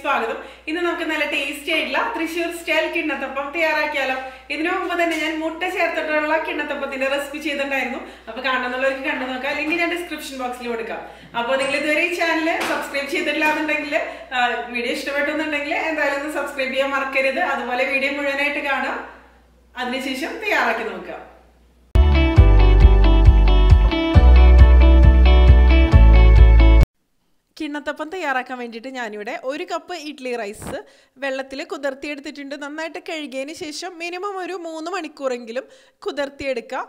സ്വാഗതം. ഇന്ന് നമുക്ക് നല്ല ടേസ്റ്റി ആയിട്ടുള്ള തൃശ്ശൂർ സ്റ്റൈൽ കിണ്ണത്തപ്പം തയ്യാറാക്കിയാലോ. ഇതിനു മുമ്പ് തന്നെ ഞാൻ മുട്ട ചേർത്തിട്ടുള്ള കിണ്ണത്തപ്പത്തിന്റെ റെസിപ്പി ചെയ്തിട്ടുണ്ടായിരുന്നു. അപ്പൊ കാണുന്നുള്ളവർക്ക് കണ്ടു നോക്കാം. ലിങ്ക് ഞാൻ ഡിസ്ക്രിപ്ഷൻ ബോക്സിൽ കൊടുക്കാം. അപ്പോൾ നിങ്ങൾ ഇതുവരെ ഈ ചാനൽ സബ്സ്ക്രൈബ് ചെയ്തിട്ടില്ല എന്നുണ്ടെങ്കിൽ, വീഡിയോ ഇഷ്ടപ്പെട്ടെന്നുണ്ടെങ്കിൽ എന്തായാലും ഒന്ന് സബ്സ്ക്രൈബ് ചെയ്യാൻ മറക്കരുത്. അതുപോലെ വീഡിയോ മുഴുവനായിട്ട് കാണാം, അതിനുശേഷം തയ്യാറാക്കി നോക്കാം. കിണ്ണത്തപ്പം തയ്യാറാക്കാൻ വേണ്ടിയിട്ട് ഞാനിവിടെ 1 കപ്പ് ഇഡ്ഡലി റൈസ് വെള്ളത്തിൽ കുതിർത്തിയെടുത്തിട്ടുണ്ട്. നന്നായിട്ട് കഴുകിയതിന് ശേഷം മിനിമം ഒരു 3 മണിക്കൂറെങ്കിലും കുതിർത്തിയെടുക്കുക.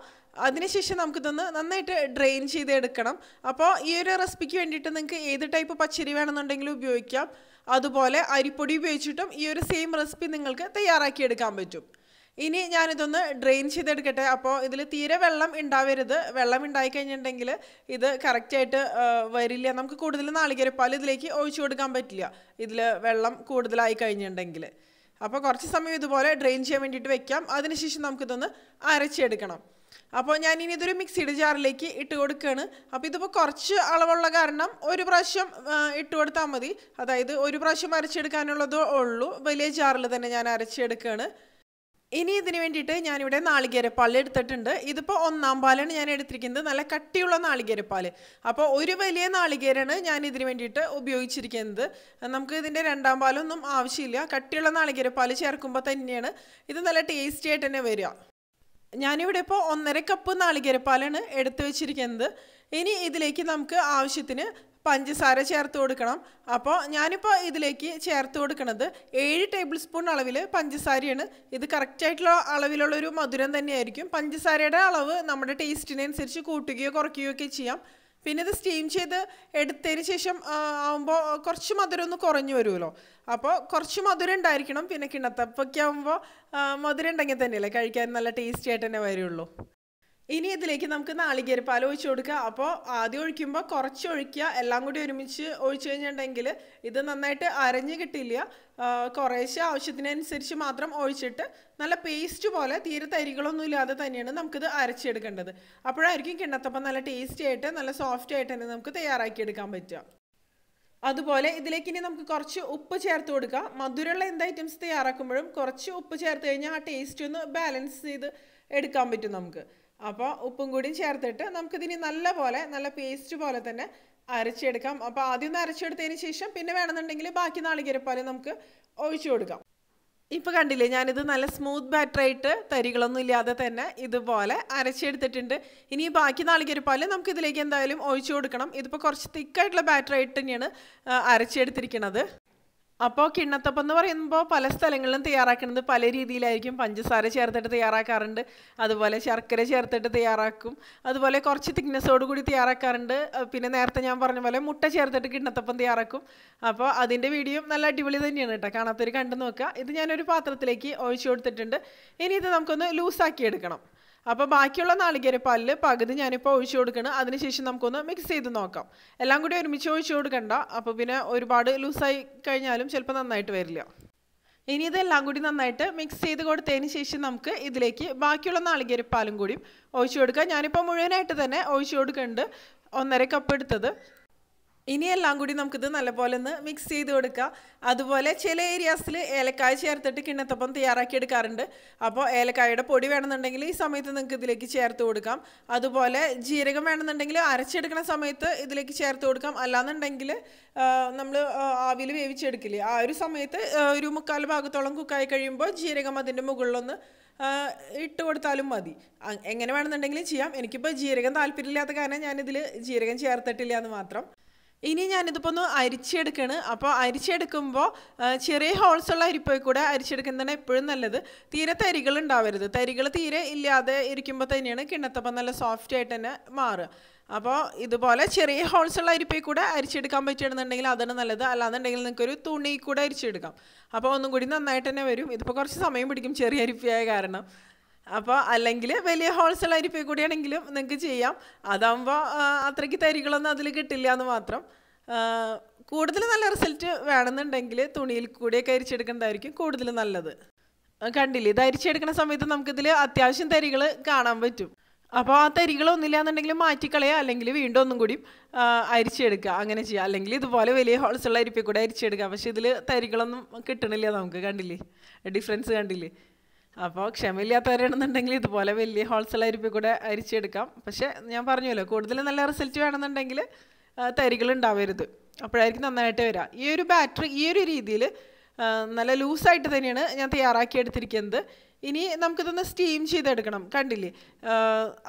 അതിനുശേഷം നമുക്കിതൊന്ന് നന്നായിട്ട് ഡ്രെയിൻ ചെയ്തെടുക്കണം. അപ്പോൾ ഈ ഒരു റെസിപ്പിക്ക് വേണ്ടിയിട്ട് നിങ്ങൾക്ക് ഏത് ടൈപ്പ് പച്ചരി വേണമെന്നുണ്ടെങ്കിലും ഉപയോഗിക്കാം. അതുപോലെ അരിപ്പൊടി ഉപയോഗിച്ചിട്ടും ഈ ഒരു സെയിം റെസിപ്പി നിങ്ങൾക്ക് തയ്യാറാക്കിയെടുക്കാൻ പറ്റും. ഇനി ഞാനിതൊന്ന് ഡ്രെയിൻ ചെയ്തെടുക്കട്ടെ. അപ്പോൾ ഇതിൽ തീരെ വെള്ളം ഉണ്ടാവരുത്. വെള്ളം ഉണ്ടായിക്കഴിഞ്ഞിട്ടുണ്ടെങ്കിൽ ഇത് കറക്റ്റായിട്ട് വരില്ല. നമുക്ക് കൂടുതൽ നാളികേരപ്പാൽ ഇതിലേക്ക് ഒഴിച്ചു കൊടുക്കാൻ പറ്റില്ല, ഇതിൽ വെള്ളം കൂടുതലായി കഴിഞ്ഞിട്ടുണ്ടെങ്കിൽ. അപ്പോൾ കുറച്ച് സമയം ഇതുപോലെ ഡ്രെയിൻ ചെയ്യാൻ വേണ്ടിയിട്ട് വെക്കാം. അതിനുശേഷം നമുക്കിതൊന്ന് അരച്ചെടുക്കണം. അപ്പോൾ ഞാനിനി ഇതൊരു മിക്സിയുടെ ജാറിലേക്ക് ഇട്ട് കൊടുക്കുകയാണ്. അപ്പോൾ ഇതിപ്പോൾ കുറച്ച് അളവുള്ള കാരണം ഒരു പ്രാവശ്യം ഇട്ട് കൊടുത്താൽ മതി. അതായത് ഒരു പ്രാവശ്യം അരച്ചെടുക്കാനുള്ളതേ ഉള്ളൂ. വലിയ ജാറിൽ തന്നെ ഞാൻ അരച്ചെടുക്കുകയാണ്. ഇനി ഇതിന് വേണ്ടിയിട്ട് ഞാനിവിടെ നാളികേരപ്പാൽ എടുത്തിട്ടുണ്ട്. ഇതിപ്പോൾ 1-ാം പാലാണ് ഞാൻ എടുത്തിരിക്കുന്നത്, നല്ല കട്ടിയുള്ള നാളികേരപ്പാൽ. അപ്പോൾ ഒരു വലിയ നാളികേരാണ് ഞാൻ ഇതിന് വേണ്ടിയിട്ട് ഉപയോഗിച്ചിരിക്കുന്നത്. നമുക്ക് ഇതിൻ്റെ 2-ാം പാലൊന്നും ആവശ്യമില്ല. കട്ടിയുള്ള നാളികേരപ്പാൽ ചേർക്കുമ്പോൾ തന്നെയാണ് ഇത് നല്ല ടേസ്റ്റി ആയിട്ട് തന്നെ വരിക. ഞാനിവിടെ ഇപ്പോൾ 1.5 കപ്പ് നാളികേരപ്പാലാണ് എടുത്തു വെച്ചിരിക്കുന്നത്. ഇനി ഇതിലേക്ക് നമുക്ക് ആവശ്യത്തിന് പഞ്ചസാര ചേർത്ത് കൊടുക്കണം. അപ്പോൾ ഞാനിപ്പോൾ ഇതിലേക്ക് ചേർത്ത് കൊടുക്കുന്നത് 7 ടേബിൾ സ്പൂൺ അളവിൽ പഞ്ചസാരയാണ്. ഇത് കറക്റ്റായിട്ടുള്ള അളവിലുള്ളൊരു മധുരം തന്നെയായിരിക്കും. പഞ്ചസാരയുടെ അളവ് നമ്മുടെ ടേസ്റ്റിനനുസരിച്ച് കൂട്ടുകയോ കുറയ്ക്കുകയോ ഒക്കെ ചെയ്യാം. പിന്നെ ഇത് സ്റ്റീം ചെയ്ത് എടുത്തതിന് ശേഷം ആകുമ്പോൾ കുറച്ച് മധുരം ഒന്ന് കുറഞ്ഞു വരുമല്ലോ. അപ്പോൾ കുറച്ച് മധുരം ഉണ്ടായിരിക്കണം. പിന്നെ കിണ്ണത്തപ്പൊക്കെ ആകുമ്പോൾ മധുരം ഉണ്ടെങ്കിൽ തന്നെയല്ലേ കഴിക്കാൻ നല്ല ടേസ്റ്റി ആയിട്ട് തന്നെ വരുള്ളൂ. ഇനി ഇതിലേക്ക് നമുക്ക് നാളികേരപ്പാൽ ഒഴിച്ചു കൊടുക്കുക. അപ്പോൾ ആദ്യം ഒഴിക്കുമ്പോൾ കുറച്ച് ഒഴിക്കുക. എല്ലാം കൂടി ഒരുമിച്ച് ഒഴിച്ചു കഴിഞ്ഞിട്ടുണ്ടെങ്കിൽ ഇത് നന്നായിട്ട് അരഞ്ഞ് കിട്ടില്ല. കുറേശ്ശെ ആവശ്യത്തിനനുസരിച്ച് മാത്രം ഒഴിച്ചിട്ട് നല്ല പേസ്റ്റ് പോലെ തീരെ തരികളൊന്നും ഇല്ലാതെ തന്നെയാണ് നമുക്കിത് അരച്ചെടുക്കേണ്ടത്. അപ്പോഴായിരിക്കും കിണ്ണത്തപ്പം നല്ല ടേസ്റ്റി ആയിട്ട് നല്ല സോഫ്റ്റ് ആയിട്ട് തന്നെ നമുക്ക് തയ്യാറാക്കിയെടുക്കാൻ പറ്റുക. അതുപോലെ ഇതിലേക്ക് ഇനി നമുക്ക് കുറച്ച് ഉപ്പ് ചേർത്ത് കൊടുക്കുക. മധുരമുള്ള എന്ത് ഐറ്റംസ് തയ്യാറാക്കുമ്പോഴും കുറച്ച് ഉപ്പ് ചേർത്ത് കഴിഞ്ഞാൽ ആ ടേസ്റ്റ് ഒന്ന് ബാലൻസ് ചെയ്ത് എടുക്കാൻ പറ്റും നമുക്ക്. അപ്പോൾ ഉപ്പും കൂടി ചേർത്തിട്ട് നമുക്കിതിനി നല്ല പേസ്റ്റ് പോലെ തന്നെ അരച്ചെടുക്കാം. അപ്പോൾ ആദ്യം ഒന്ന് അരച്ചെടുത്തതിന് ശേഷം പിന്നെ വേണമെന്നുണ്ടെങ്കിൽ ബാക്കി നാളികേരപ്പാൽ നമുക്ക് ഒഴിച്ചു കൊടുക്കാം. ഇപ്പോൾ കണ്ടില്ലേ, ഞാനിത് നല്ല സ്മൂത്ത് ബാറ്ററായിട്ട് തരികളൊന്നും ഇല്ലാതെ തന്നെ ഇതുപോലെ അരച്ചെടുത്തിട്ടുണ്ട്. ഇനി ബാക്കി നാളികേരപ്പാൽ നമുക്കിതിലേക്ക് എന്തായാലും ഒഴിച്ചു കൊടുക്കണം. ഇതിപ്പോൾ കുറച്ച് തിക്കായിട്ടുള്ള ബാറ്ററായിട്ട് തന്നെയാണ് അരച്ചെടുത്തിരിക്കുന്നത്. അപ്പോൾ കിണ്ണത്തപ്പം എന്ന് പറയുമ്പോൾ പല സ്ഥലങ്ങളിലും തയ്യാറാക്കുന്നത് പല രീതിയിലായിരിക്കും. പഞ്ചസാര ചേർത്തിട്ട് തയ്യാറാക്കാറുണ്ട്, അതുപോലെ ശർക്കര ചേർത്തിട്ട് തയ്യാറാക്കും, അതുപോലെ കുറച്ച് തിക്നെസ്സോട് കൂടി തയ്യാറാക്കാറുണ്ട്. പിന്നെ നേരത്തെ ഞാൻ പറഞ്ഞ പോലെ മുട്ട ചേർത്തിട്ട് കിണ്ണത്തപ്പം തയ്യാറാക്കും. അപ്പോൾ അതിൻ്റെ വീഡിയോ നല്ല അടിപൊളി തന്നെയാണ് കേട്ടോ, കാണാത്തവർ കണ്ടു നോക്കുക. ഇത് ഞാനൊരു പാത്രത്തിലേക്ക് ഒഴിച്ചു കൊടുത്തിട്ടുണ്ട്. ഇനി ഇത് നമുക്കൊന്ന് ലൂസാക്കി എടുക്കണം. അപ്പോൾ ബാക്കിയുള്ള നാളികേരപ്പാലിൽ പകുതി ഞാനിപ്പോൾ ഒഴിച്ചു കൊടുക്കണം. അതിനുശേഷം നമുക്കൊന്ന് മിക്സ് ചെയ്ത് നോക്കാം. എല്ലാം കൂടി ഒരുമിച്ച് ഒഴിച്ചു കൊടുക്കണ്ട, അപ്പോൾ പിന്നെ ഒരുപാട് ലൂസായി കഴിഞ്ഞാലും ചിലപ്പോൾ നന്നായിട്ട് വരില്ല. ഇനി ഇതെല്ലാം കൂടി നന്നായിട്ട് മിക്സ് ചെയ്ത് കൊടുത്തതിന് ശേഷം നമുക്ക് ഇതിലേക്ക് ബാക്കിയുള്ള നാളികേരപ്പാലും കൂടി ഒഴിച്ചു കൊടുക്കാം. ഞാനിപ്പോൾ മുഴുവനായിട്ട് തന്നെ ഒഴിച്ചു കൊടുക്കുന്നുണ്ട്, 1.5 കപ്പ് എടുത്തത്. ഇനി എല്ലാം കൂടി നമുക്കിത് നല്ലപോലെ ഒന്ന് മിക്സ് ചെയ്ത് കൊടുക്കുക. അതുപോലെ ചില ഏരിയാസിൽ ഏലക്കായ ചേർത്തിട്ട് കിണ്ണത്തപ്പം തയ്യാറാക്കി എടുക്കാറുണ്ട്. അപ്പോൾ ഏലക്കായയുടെ പൊടി വേണമെന്നുണ്ടെങ്കിൽ ഈ സമയത്ത് നിങ്ങൾക്ക് ഇതിലേക്ക് ചേർത്ത് കൊടുക്കാം. അതുപോലെ ജീരകം വേണമെന്നുണ്ടെങ്കിൽ അരച്ചെടുക്കുന്ന സമയത്ത് ഇതിലേക്ക് ചേർത്ത് കൊടുക്കാം. അല്ലാന്നുണ്ടെങ്കിൽ നമ്മൾ ആവിയിൽ വേവിച്ചെടുക്കില്ലേ, ആ ഒരു സമയത്ത് ഒരു 3/4 ഭാഗത്തോളം കുക്കായി കഴിയുമ്പോൾ ജീരകം അതിൻ്റെ മുകളിലൊന്ന് ഇട്ട് കൊടുത്താലും മതി. എങ്ങനെ വേണമെന്നുണ്ടെങ്കിലും ചെയ്യാം. എനിക്കിപ്പോൾ ജീരകം താല്പര്യമില്ലാത്ത കാരണം ഞാനിതിൽ ജീരകം ചേർത്തിട്ടില്ല എന്ന് മാത്രം. ഇനി ഞാനിതിപ്പോൾ ഒന്ന് അരിച്ചെടുക്കണം. അപ്പോൾ അരിച്ചെടുക്കുമ്പോൾ ചെറിയ ഹോൾസുള്ള അരിപ്പോയി കൂടെ അരിച്ചെടുക്കുന്നതാണ് എപ്പോഴും നല്ലത്. തീരെ തരികൾ ഉണ്ടാവരുത്. തരികൾ തീരെ ഇല്ലാതെ ഇരിക്കുമ്പോൾ തന്നെയാണ് കിണ്ണത്തപ്പം നല്ല സോഫ്റ്റ് ആയിട്ട് തന്നെ മാറുക. അപ്പോൾ ഇതുപോലെ ചെറിയ ഹോൾസുള്ള അരിപ്പോയി കൂടെ അരിച്ചെടുക്കാൻ പറ്റുകയാണെന്നുണ്ടെങ്കിൽ അതാണ് നല്ലത്. അല്ലാന്നുണ്ടെങ്കിൽ നിങ്ങൾക്കൊരു തുണി കൂടെ അരിച്ചെടുക്കാം. അപ്പോൾ ഒന്നും കൂടി നന്നായിട്ട് തന്നെ വരും. ഇതിപ്പോൾ കുറച്ച് സമയം പിടിക്കും ചെറിയ അരിപ്പയായ കാരണം. അപ്പോൾ അല്ലെങ്കിൽ വലിയ ഹോൾസുള്ള അരിപ്പ കൂടിയാണെങ്കിലും നിങ്ങൾക്ക് ചെയ്യാം. അതാകുമ്പോൾ അത്രയ്ക്ക് തരികളൊന്നും അതിൽ കിട്ടില്ല എന്ന് മാത്രം. കൂടുതൽ നല്ല റിസൾട്ട് വേണമെന്നുണ്ടെങ്കിൽ തുണിയിൽ കൂടിയൊക്കെ അരിച്ചെടുക്കേണ്ടതായിരിക്കും കൂടുതൽ നല്ലത്. കണ്ടില്ലേ, ഇത് അരിച്ചെടുക്കുന്ന സമയത്ത് നമുക്കിതിൽ അത്യാവശ്യം തരികൾ കാണാൻ പറ്റും. അപ്പോൾ ആ തരികളൊന്നുമില്ല എന്നുണ്ടെങ്കിൽ മാറ്റിക്കളയുക, അല്ലെങ്കിൽ വീണ്ടും ഒന്നും കൂടി അരിച്ചെടുക്കുക, അങ്ങനെ ചെയ്യുക. അല്ലെങ്കിൽ ഇതുപോലെ വലിയ ഹോൾസുള്ള അരിപ്പിൽ കൂടെ അരിച്ചെടുക്കുക. പക്ഷേ ഇതിൽ തരികളൊന്നും കിട്ടണില്ല നമുക്ക്, കണ്ടില്ലേ ഡിഫറൻസ് കണ്ടില്ലേ. അപ്പോൾ ക്ഷമയില്ലാത്തവരാണെന്നുണ്ടെങ്കിൽ ഇതുപോലെ വലിയ ഹോൾസുള്ള അരിപ്പിൽ കൂടെ അരിച്ചെടുക്കാം. പക്ഷേ ഞാൻ പറഞ്ഞല്ലോ, കൂടുതൽ നല്ല റിസൾട്ട് വേണമെന്നുണ്ടെങ്കിൽ തരികൾ ഉണ്ടാവരുത്, അപ്പോഴായിരിക്കും നന്നായിട്ട് വരിക. ഈ ഒരു ബാറ്ററി ഈ ഒരു രീതിയിൽ നല്ല ലൂസായിട്ട് തന്നെയാണ് ഞാൻ തയ്യാറാക്കി എടുത്തിരിക്കുന്നത്. ഇനി നമുക്കിതൊന്ന് സ്റ്റീം ചെയ്തെടുക്കണം. കണ്ടില്ലേ,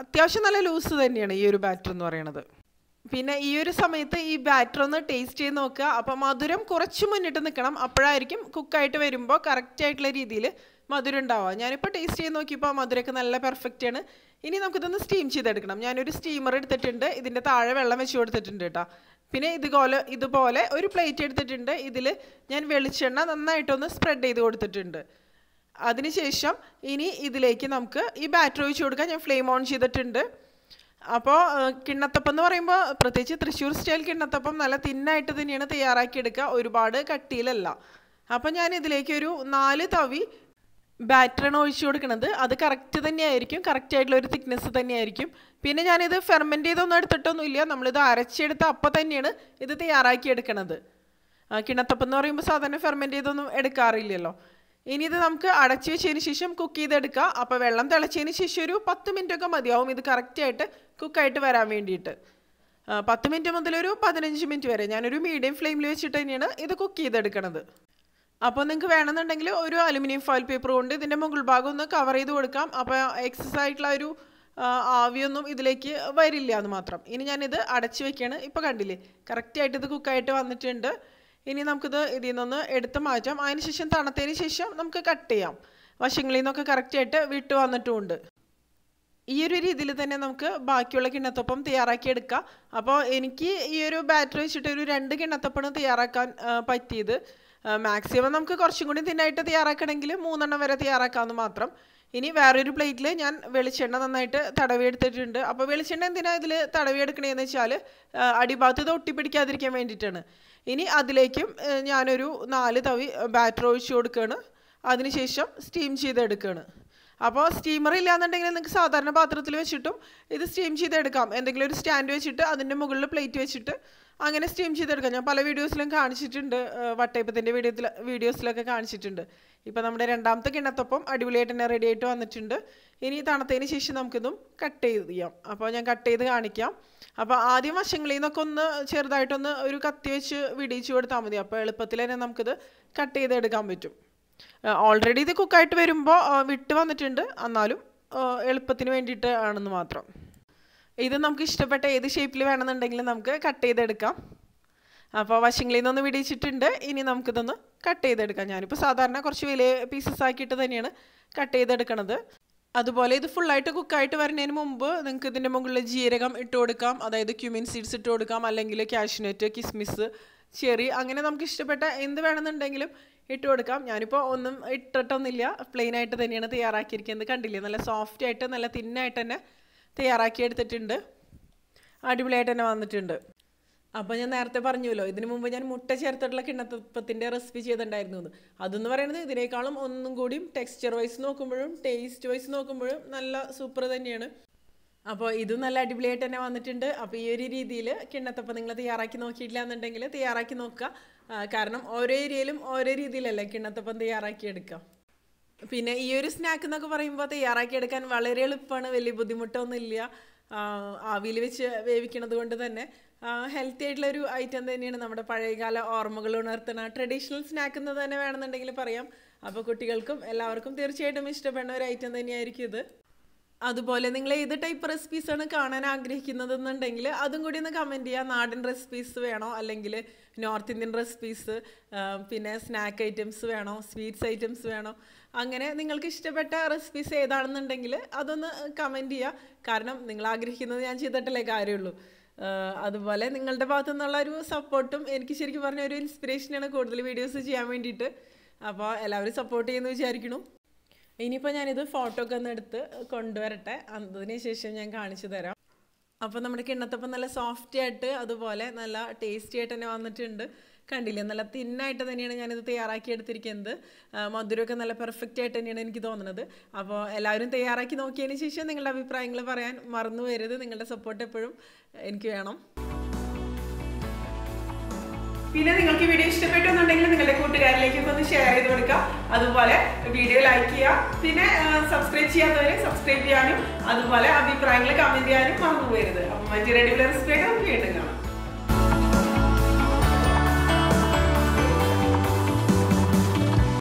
അത്യാവശ്യം നല്ല ലൂസ് തന്നെയാണ് ഈ ഒരു ബാറ്റർ എന്ന് പറയുന്നത്. പിന്നെ ഈ ഒരു സമയത്ത് ഈ ബാറ്റർ ഒന്ന് ടേസ്റ്റ് ചെയ്ത് നോക്കുക. അപ്പോൾ മധുരം കുറച്ച് മുന്നിട്ട് നിൽക്കണം, അപ്പോഴായിരിക്കും കുക്കായിട്ട് വരുമ്പോൾ കറക്റ്റായിട്ടുള്ള രീതിയിൽ മധുരം ഉണ്ടാവുക. ഞാനിപ്പോൾ ടേസ്റ്റ് ചെയ്ത് നോക്കിയപ്പോൾ മധുരമൊക്കെ നല്ല പെർഫെക്റ്റ് ആണ്. ഇനി നമുക്കിതൊന്ന് സ്റ്റീം ചെയ്തെടുക്കണം. ഞാനൊരു സ്റ്റീമർ എടുത്തിട്ടുണ്ട്, ഇതിൻ്റെ താഴെ വെള്ളം വെച്ച് കൊടുത്തിട്ടുണ്ട് കേട്ടോ. പിന്നെ ഇതുപോലെ ഒരു പ്ലേറ്റ് എടുത്തിട്ടുണ്ട്. ഇതിൽ ഞാൻ വെളിച്ചെണ്ണ നന്നായിട്ടൊന്ന് സ്പ്രെഡ് ചെയ്ത് കൊടുത്തിട്ടുണ്ട്. അതിനുശേഷം ഇനി ഇതിലേക്ക് നമുക്ക് ഈ ബാറ്റർ ഒഴിച്ച് കൊടുക്കാൻ ഞാൻ ഫ്ലെയിം ഓൺ ചെയ്തിട്ടുണ്ട്. അപ്പോൾ കിണ്ണത്തപ്പം എന്ന് പറയുമ്പോൾ പ്രത്യേകിച്ച് തൃശ്ശൂർ സ്റ്റൈൽ കിണ്ണത്തപ്പം നല്ല തിന്നായിട്ട് തന്നെയാണ് തയ്യാറാക്കിയെടുക്കുക, ഒരുപാട് കട്ടിയിലല്ല. അപ്പോൾ ഞാൻ ഇതിലേക്ക് ഒരു 4 തവി ബാറ്ററാണ് ഒഴിച്ചു കൊടുക്കുന്നത്. അത് കറക്റ്റ് തന്നെയായിരിക്കും, കറക്റ്റായിട്ടുള്ള ഒരു തിക്നെസ് തന്നെയായിരിക്കും. പിന്നെ ഞാനിത് ഫെർമെൻറ്റ് ചെയ്തൊന്നും എടുത്തിട്ടൊന്നുമില്ല, നമ്മളിത് അരച്ചെടുത്ത അപ്പം തന്നെയാണ് ഇത് തയ്യാറാക്കിയെടുക്കണത്. കിണ്ണത്തപ്പം എന്ന് പറയുമ്പോൾ സാധാരണ ഫെർമെൻറ്റ് ചെയ്തൊന്നും എടുക്കാറില്ലല്ലോ. ഇനി ഇത് നമുക്ക് അടച്ചു വെച്ചതിന് ശേഷം കുക്ക് ചെയ്തെടുക്കുക. അപ്പോൾ വെള്ളം തിളച്ചതിന് ശേഷം ഒരു 10 മിനിറ്റൊക്കെ മതിയാവും ഇത് കറക്റ്റായിട്ട് കുക്കായിട്ട് വരാൻ വേണ്ടിയിട്ട്. 10 മിനിറ്റ് മുതൽ ഒരു 15 മിനിറ്റ് വരെ ഞാനൊരു മീഡിയം ഫ്ലെയിമിൽ വെച്ചിട്ട് തന്നെയാണ് ഇത് കുക്ക് ചെയ്തെടുക്കണത്. അപ്പോൾ നിങ്ങൾക്ക് വേണമെന്നുണ്ടെങ്കിൽ ഒരു അലുമിനിയം ഫോയിൽ പേപ്പർ കൊണ്ട് ഇതിൻ്റെ മുകൾ ഭാഗം ഒന്ന് കവർ ചെയ്ത് കൊടുക്കാം. അപ്പോൾ എക്സസ് ആയിട്ടുള്ള ഒരു ആവിയൊന്നും ഇതിലേക്ക് വരില്ല എന്ന് മാത്രം. ഇനി ഞാനിത് അടച്ചു വെക്കുകയാണ്. ഇപ്പോൾ കണ്ടില്ലേ, കറക്റ്റായിട്ട് ഇത് കുക്കായിട്ട് വന്നിട്ടുണ്ട്. ഇനി നമുക്കിത് ഇതിൽ നിന്നൊന്ന് എടുത്ത് മാറ്റാം. അതിനുശേഷം തണുത്തതിന് ശേഷം നമുക്ക് കട്ട് ചെയ്യാം. വശങ്ങളിൽ നിന്നൊക്കെ കറക്റ്റായിട്ട് വിട്ട് വന്നിട്ടുമുണ്ട്. ഈ ഒരു രീതിയിൽ തന്നെ നമുക്ക് ബാക്കിയുള്ള കിണ്ണത്തപ്പം തയ്യാറാക്കിയെടുക്കാം. അപ്പോൾ എനിക്ക് ഈ ഒരു ബാറ്റർ വെച്ചിട്ട് ഒരു 2 കിണ്ണത്തപ്പമാണ് തയ്യാറാക്കാൻ പറ്റിയത്. മാക്സിമം നമുക്ക് കുറച്ചും കൂടി തിന്നായിട്ട് തയ്യാറാക്കണമെങ്കിൽ 3 എണ്ണം വരെ തയ്യാറാക്കാമെന്ന് മാത്രം. ഇനി വേറൊരു പ്ലേറ്റിൽ ഞാൻ വെളിച്ചെണ്ണ നന്നായിട്ട് തടവിയെടുത്തിട്ടുണ്ട്. അപ്പോൾ വെളിച്ചെണ്ണ എന്തിനാണ് ഇതിൽ തടവിയെടുക്കണതെന്ന് വെച്ചാൽ അടിഭാഗത്ത് ഇത് ഒട്ടിപ്പിടിക്കാതിരിക്കാൻ വേണ്ടിയിട്ടാണ്. ഇനി അതിലേക്കും ഞാനൊരു 4 തവി ബാറ്റർ ഒഴിച്ച് കൊടുക്കുകയാണ്. അതിനുശേഷം സ്റ്റീം ചെയ്തെടുക്കുകയാണ്. അപ്പോൾ സ്റ്റീമർ ഇല്ലാന്നുണ്ടെങ്കിൽ നിങ്ങൾക്ക് സാധാരണ പാത്രത്തിൽ വെച്ചിട്ടും ഇത് സ്റ്റീം ചെയ്തെടുക്കാം. എന്തെങ്കിലും ഒരു സ്റ്റാൻഡ് വെച്ചിട്ട് അതിൻ്റെ മുകളിൽ പ്ലേറ്റ് വെച്ചിട്ട് അങ്ങനെ സ്റ്റീം ചെയ്തെടുക്കാം. ഞാൻ പല വീഡിയോസിലും കാണിച്ചിട്ടുണ്ട്, വട്ടയപ്പത്തിൻ്റെ വീഡിയോസിലൊക്കെ കാണിച്ചിട്ടുണ്ട്. ഇപ്പോൾ നമ്മുടെ 2ാമത്തെ കിണ്ണത്തപ്പം അടിപൊളിയായിട്ട് തന്നെ റെഡി ആയിട്ട് വന്നിട്ടുണ്ട്. ഇനി തണുത്തതിന് ശേഷം നമുക്കിതും കട്ട് ചെയ്യാം. അപ്പോൾ ഞാൻ കട്ട് ചെയ്ത് കാണിക്കാം. അപ്പോൾ ആദ്യം വശങ്ങളിൽ നിന്നൊക്കെ ഒന്ന് ചെറുതായിട്ടൊന്ന് ഒരു കത്തി വെച്ച് വിടിയിച്ച് കൊടുത്താൽ മതി. അപ്പോൾ എളുപ്പത്തിൽ തന്നെ നമുക്കിത് കട്ട് ചെയ്തെടുക്കാൻ പറ്റും. ഓൾറെഡി ഇത് കുക്കായിട്ട് വരുമ്പോൾ വിട്ട് വന്നിട്ടുണ്ട്, എന്നാലും എളുപ്പത്തിന് വേണ്ടിയിട്ട് ആണെന്ന് മാത്രം. ഇത് നമുക്ക് ഇഷ്ടപ്പെട്ട ഏത് ഷേപ്പിൽ വേണമെന്നുണ്ടെങ്കിൽ നമുക്ക് കട്ട് ചെയ്തെടുക്കാം. അപ്പോൾ വശങ്ങളിൽ നിന്നൊന്ന് വിടിയിച്ചിട്ടുണ്ട്. ഇനി നമുക്കിതൊന്ന് കട്ട് ചെയ്തെടുക്കാം. ഞാനിപ്പോൾ സാധാരണ കുറച്ച് വലിയ പീസസ് ആക്കിയിട്ട് തന്നെയാണ് കട്ട് ചെയ്തെടുക്കണത്. അതുപോലെ ഇത് ഫുള്ളായിട്ട് കുക്കായിട്ട് വരുന്നതിന് മുമ്പ് നിങ്ങൾക്ക് ഇതിൻ്റെ മുകളിൽ ജീരകം ഇട്ട് കൊടുക്കാം, അതായത് ക്യുമിൻ സീഡ്സ് ഇട്ട് കൊടുക്കാം, അല്ലെങ്കിൽ കാഷ്യൂനട്ട്, കിസ്മിസ്, ചെറി, അങ്ങനെ നമുക്ക് ഇഷ്ടപ്പെട്ട എന്ത് വേണമെന്നുണ്ടെങ്കിലും ഇട്ട് കൊടുക്കാം. ഞാനിപ്പോൾ ഒന്നും ഇട്ടിട്ടൊന്നുമില്ല, പ്ലെയിനായിട്ട് തന്നെയാണ് തയ്യാറാക്കിയിരിക്കുന്നത്. കണ്ടില്ലേ, നല്ല സോഫ്റ്റ് ആയിട്ട് നല്ല തിന്നായിട്ട് തന്നെ തയ്യാറാക്കിയെടുത്തിട്ടുണ്ട്. അടിപൊളിയായിട്ട് തന്നെ വന്നിട്ടുണ്ട്. അപ്പോൾ ഞാൻ നേരത്തെ പറഞ്ഞല്ലോ, ഇതിനു മുമ്പ് ഞാൻ മുട്ട ചേർത്തിട്ടുള്ള കിണ്ണത്തപ്പത്തിൻ്റെ റെസിപ്പി ചെയ്തിട്ടുണ്ടായിരുന്നു എന്ന്. അതെന്ന് പറയുന്നത് ഇതിനേക്കാളും ഒന്നും കൂടിയും ടെക്സ്ചർ വൈസ് നോക്കുമ്പോഴും ടേസ്റ്റ് വൈസ് നോക്കുമ്പോഴും നല്ല സൂപ്പർ തന്നെയാണ്. അപ്പോൾ ഇതും നല്ല അടിപൊളിയായിട്ട് തന്നെ വന്നിട്ടുണ്ട്. അപ്പോൾ ഈ ഒരു രീതിയിൽ കിണ്ണത്തപ്പം നിങ്ങൾ തയ്യാറാക്കി നോക്കിയിട്ടില്ല എന്നുണ്ടെങ്കിൽ തയ്യാറാക്കി നോക്കുക. കാരണം ഓരോ ഏരിയയിലും ഓരോ രീതിയിലല്ലേ കിണ്ണത്തപ്പം തയ്യാറാക്കിയെടുക്കാം. പിന്നെ ഈ ഒരു സ്നാക്ക് എന്നൊക്കെ പറയുമ്പോൾ തയ്യാറാക്കിയെടുക്കാൻ വളരെ എളുപ്പമാണ്, വലിയ ബുദ്ധിമുട്ടൊന്നുമില്ല. ആവിയിൽ വെച്ച് വേവിക്കണത് കൊണ്ട് തന്നെ ഹെൽത്തി ആയിട്ടുള്ളൊരു ഐറ്റം തന്നെയാണ്. നമ്മുടെ പഴയകാല ഓർമ്മകൾ ഉണർത്തുന്ന ട്രഡീഷണൽ സ്നാക്ക് എന്ന് തന്നെ വേണമെന്നുണ്ടെങ്കിൽ പറയാം. അപ്പോൾ കുട്ടികൾക്കും എല്ലാവർക്കും തീർച്ചയായിട്ടും ഇഷ്ടപ്പെടുന്ന ഒരു ഐറ്റം തന്നെയായിരിക്കും ഇത്. അതുപോലെ നിങ്ങൾ ഏത് ടൈപ്പ് റെസിപ്പീസാണ് കാണാൻ ആഗ്രഹിക്കുന്നതെന്നുണ്ടെങ്കിൽ അതും കൂടി ഒന്ന് കമൻറ്റ് ചെയ്യുക. നാടൻ റെസിപ്പീസ് വേണോ, അല്ലെങ്കിൽ നോർത്ത് ഇന്ത്യൻ റെസിപ്പീസ്, പിന്നെ സ്നാക്ക് ഐറ്റംസ് വേണോ, സ്വീറ്റ്സ് ഐറ്റംസ് വേണോ, അങ്ങനെ നിങ്ങൾക്ക് ഇഷ്ടപ്പെട്ട റെസിപ്പീസ് ഏതാണെന്നുണ്ടെങ്കിൽ അതൊന്ന് കമൻറ്റ് ചെയ്യുക. കാരണം നിങ്ങൾ ആഗ്രഹിക്കുന്നത് ഞാൻ ചെയ്തിട്ടല്ലേ കാര്യമുള്ളൂ. അതുപോലെ നിങ്ങളുടെ ഭാഗത്തു നിന്നുള്ള ഒരു സപ്പോർട്ടും എനിക്ക് ശരിക്കും പറഞ്ഞ ഒരു ഇൻസ്പിറേഷനാണ് കൂടുതൽ വീഡിയോസ് ചെയ്യാൻ വേണ്ടിയിട്ട്. അപ്പോൾ എല്ലാവരും സപ്പോർട്ട് ചെയ്യുമെന്ന് വിചാരിക്കുന്നു. ഇനിയിപ്പോൾ ഞാനിത് ഫോട്ടോ ഒക്കെ ഒന്ന് എടുത്ത് കൊണ്ടുവരട്ടെ, അതിന് ശേഷം ഞാൻ കാണിച്ചു തരാം. അപ്പോൾ നമ്മുടെ കിണ്ണത്തപ്പം നല്ല സോഫ്റ്റ് ആയിട്ട് അതുപോലെ നല്ല ടേസ്റ്റി ആയിട്ട് തന്നെ വന്നിട്ടുണ്ട്. കണ്ടില്ലേ, നല്ല തിന്നായിട്ട് തന്നെയാണ് ഞാനിത് തയ്യാറാക്കി എടുത്തിരിക്കുന്നത്. മധുരമൊക്കെ നല്ല പെർഫെക്റ്റ് ആയിട്ട് തന്നെയാണ് എനിക്ക് തോന്നുന്നത്. അപ്പോൾ എല്ലാവരും തയ്യാറാക്കി നോക്കിയതിന് ശേഷം നിങ്ങളുടെ അഭിപ്രായങ്ങൾ പറയാൻ മറന്നു വരരുത്. നിങ്ങളുടെ സപ്പോർട്ട് എപ്പോഴും എനിക്ക് വേണം. പിന്നെ നിങ്ങൾക്ക് വീഡിയോ ഇഷ്ടപ്പെട്ടുന്നുണ്ടെങ്കിൽ നിങ്ങളുടെ കൂട്ടുകാരിലേക്കൊക്കെ ഒന്ന് ഷെയർ ചെയ്ത് കൊടുക്കുക. അതുപോലെ വീഡിയോ ലൈക്ക് ചെയ്യുക. പിന്നെ സബ്സ്ക്രൈബ് ചെയ്യാത്തവരെ സബ്സ്ക്രൈബ് ചെയ്യാനും അതുപോലെ അഭിപ്രായങ്ങൾ കമൻറ്റ് ചെയ്യാനും മറന്നു പോകരുത്. അപ്പം മറ്റൊരു അടിപൊളി റെസിപ്പി ആയിട്ട് നമുക്ക് വീണ്ടും